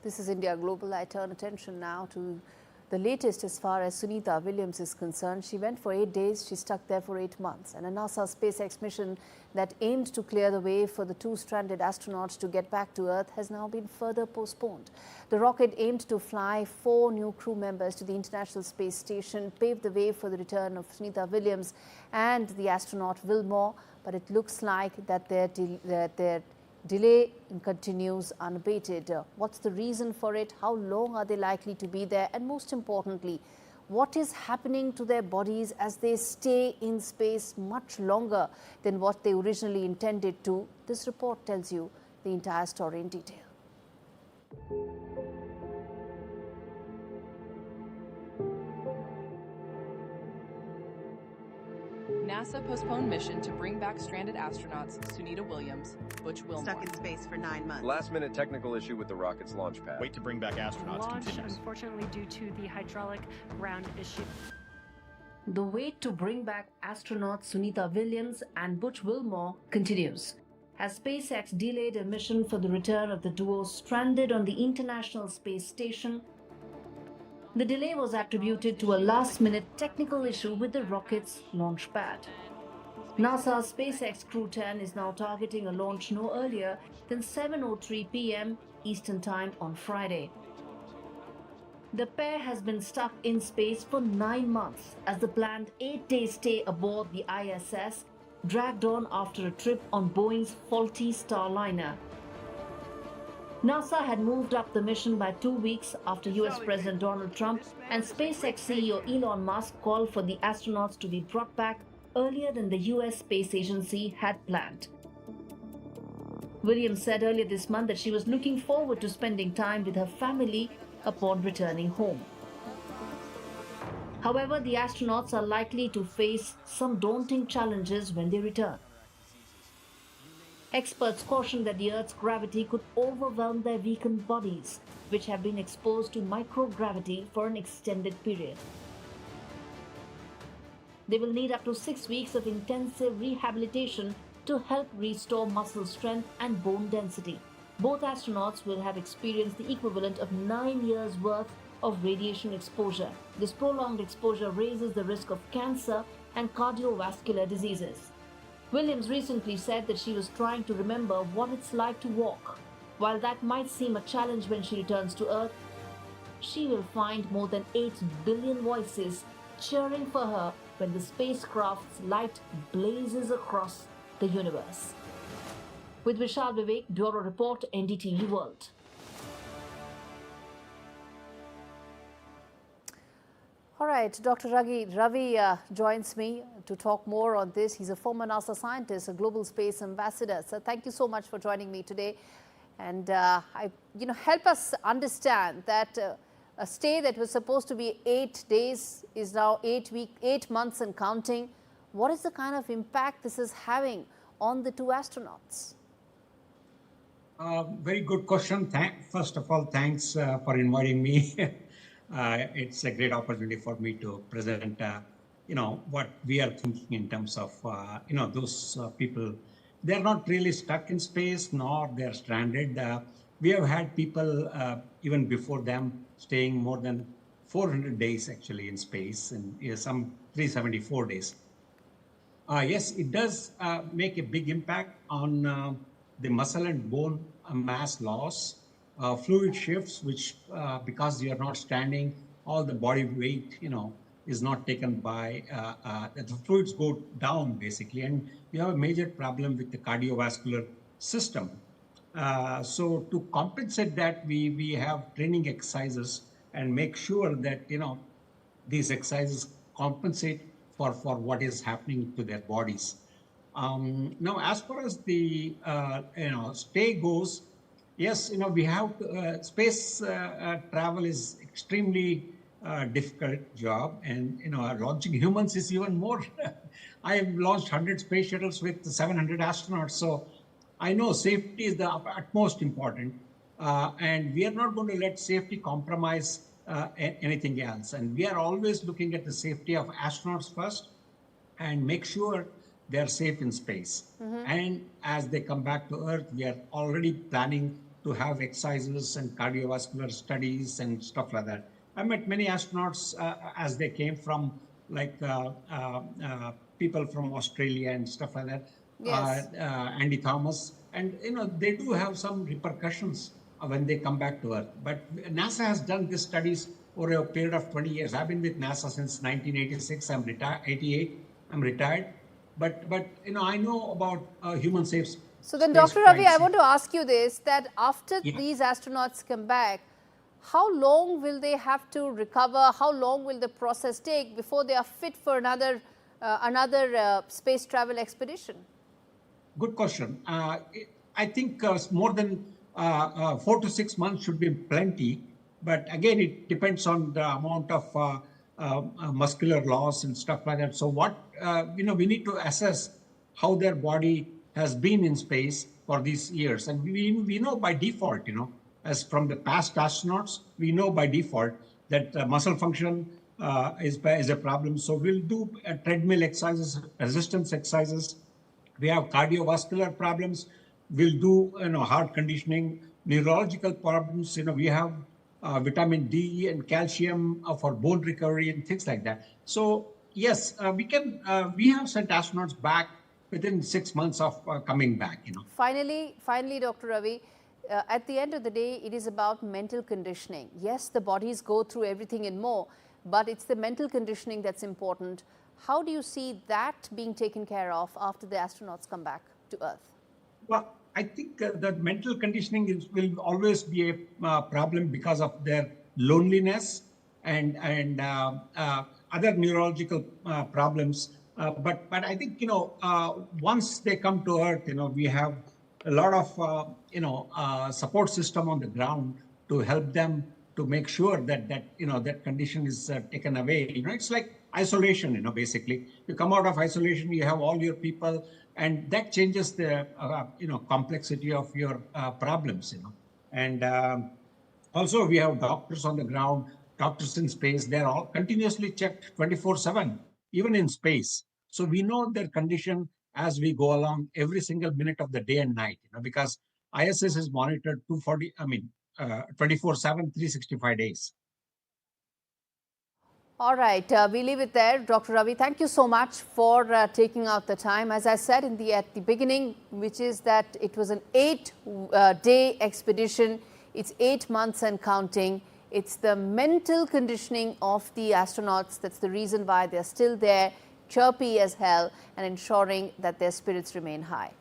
This is India Global. I turn attention now to the latest as far as Sunita Williams is concerned. She went for 8 days. She stuck there for 8 months. And a NASA-SpaceX mission that aimed to clear the way for the 2 stranded astronauts to get back to Earth has now been further postponed. The rocket aimed to fly 4 new crew members to the International Space Station, pave the way for the return of Sunita Williams and the astronaut Wilmore. But it looks like that their delay continues unabated. What's the reason for it? How long are they likely to be there? And most importantly, what is happening to their bodies as they stay in space much longer than what they originally intended to? This report tells you the entire story in detail. NASA postponed mission to bring back stranded astronauts Sunita Williams, Butch Wilmore. Stuck in space for 9 months. Last-minute technical issue with the rocket's launch pad. Wait to bring back astronauts Launch, continues. unfortunately, due to the hydraulic ground issue. The wait to bring back astronauts Sunita Williams and Butch Wilmore continues, as SpaceX delayed a mission for the return of the duo stranded on the International Space Station. The delay was attributed to a last-minute technical issue with the rocket's launch pad. NASA's SpaceX Crew 10 is now targeting a launch no earlier than 7:03 p.m. Eastern Time on Friday. The pair has been stuck in space for 9 months as the planned 8-day stay aboard the ISS dragged on after a trip on Boeing's faulty Starliner. NASA had moved up the mission by 2 weeks after US President Donald Trump and SpaceX CEO Elon Musk called for the astronauts to be brought back earlier than the US Space Agency had planned. Williams said earlier this month that she was looking forward to spending time with her family upon returning home. However, the astronauts are likely to face some daunting challenges when they return. Experts caution that the Earth's gravity could overwhelm their weakened bodies, which have been exposed to microgravity for an extended period. They will need up to 6 weeks of intensive rehabilitation to help restore muscle strength and bone density. Both astronauts will have experienced the equivalent of 9 years' worth of radiation exposure. This prolonged exposure raises the risk of cancer and cardiovascular diseases. Williams recently said that she was trying to remember what it's like to walk. While that might seem a challenge when she returns to Earth, she will find more than 8 billion voices cheering for her when the spacecraft's light blazes across the universe. With Vishal Vivek, Bureau Report, NDTV World. All right, Dr. Ravi joins me to talk more on this. He's a former NASA scientist, a global space ambassador. So thank you so much for joining me today. And help us understand that a stay that was supposed to be 8 days is now 8 months and counting. What is the kind of impact this is having on the 2 astronauts? Very good question. First of all, thanks for inviting me. It's a great opportunity for me to present, what we are thinking in terms of, those people. They're not really stuck in space, nor they're stranded. We have had people, even before them, staying more than 400 days actually in space, and some 374 days. Yes, it does make a big impact on the muscle and bone mass loss. Fluid shifts, which because you're not standing, all the body weight, is not taken by, the fluids go down basically, and you have a major problem with the cardiovascular system. So to compensate that, we have training exercises and make sure that, these exercises compensate for what is happening to their bodies. Now, as far as the, stay goes, yes, we have to, space travel is extremely difficult job, and launching humans is even more. I have launched 100 space shuttles with 700 astronauts, so I know safety is the utmost important, and we are not going to let safety compromise anything else. And we are always looking at the safety of astronauts first, and make sure they're safe in space. And as they come back to Earth, we are already planning to to have exercises and cardiovascular studies and stuff like that. I met many astronauts as they came from people from Australia and stuff like that. Yes. Andy Thomas, and they do have some repercussions when they come back to Earth. But NASA has done these studies over a period of 20 years. I've been with NASA since 1986. I'm retired. 88. I'm retired. But I know about human safe. So then, space Dr. Ravi, I flights. want to ask you this: that after Yeah. these astronauts come back, how long will they have to recover? How long will the process take before they are fit for another space travel expedition? Good question. I think more than 4 to 6 months should be plenty. But again, it depends on the amount of muscular loss and stuff like that. So what, we need to assess how their body has been in space for these years. And we know by default, as from the past astronauts, we know by default that muscle function is a problem. So we'll do treadmill exercises, resistance exercises. We have cardiovascular problems. We'll do heart conditioning, neurological problems. We have vitamin D and calcium for bone recovery and things like that. So yes, we have sent astronauts back within 6 months of coming back. Finally, Dr. Ravi, at the end of the day, it is about mental conditioning. Yes, the bodies go through everything and more, but it's the mental conditioning that's important. How do you see that being taken care of after the astronauts come back to Earth? Well, I think that mental conditioning will always be a problem because of their loneliness and other neurological problems. But I think once they come to Earth, we have a lot of support system on the ground to help them to make sure that that condition is taken away. It's like isolation. Basically, you come out of isolation, you have all your people, and that changes the complexity of your problems. And also we have doctors on the ground, doctors in space. They're all continuously checked 24/7, even in space. So we know their condition as we go along every single minute of the day and night. Because ISS is monitored 24/7, 365 days. All right, we leave it there. Dr. Ravi, thank you so much for taking out the time. As I said at the beginning, which is that it was an 8-day expedition. It's 8 months and counting. It's the mental conditioning of the astronauts that's the reason why they're still there, chirpy as hell, and ensuring that their spirits remain high.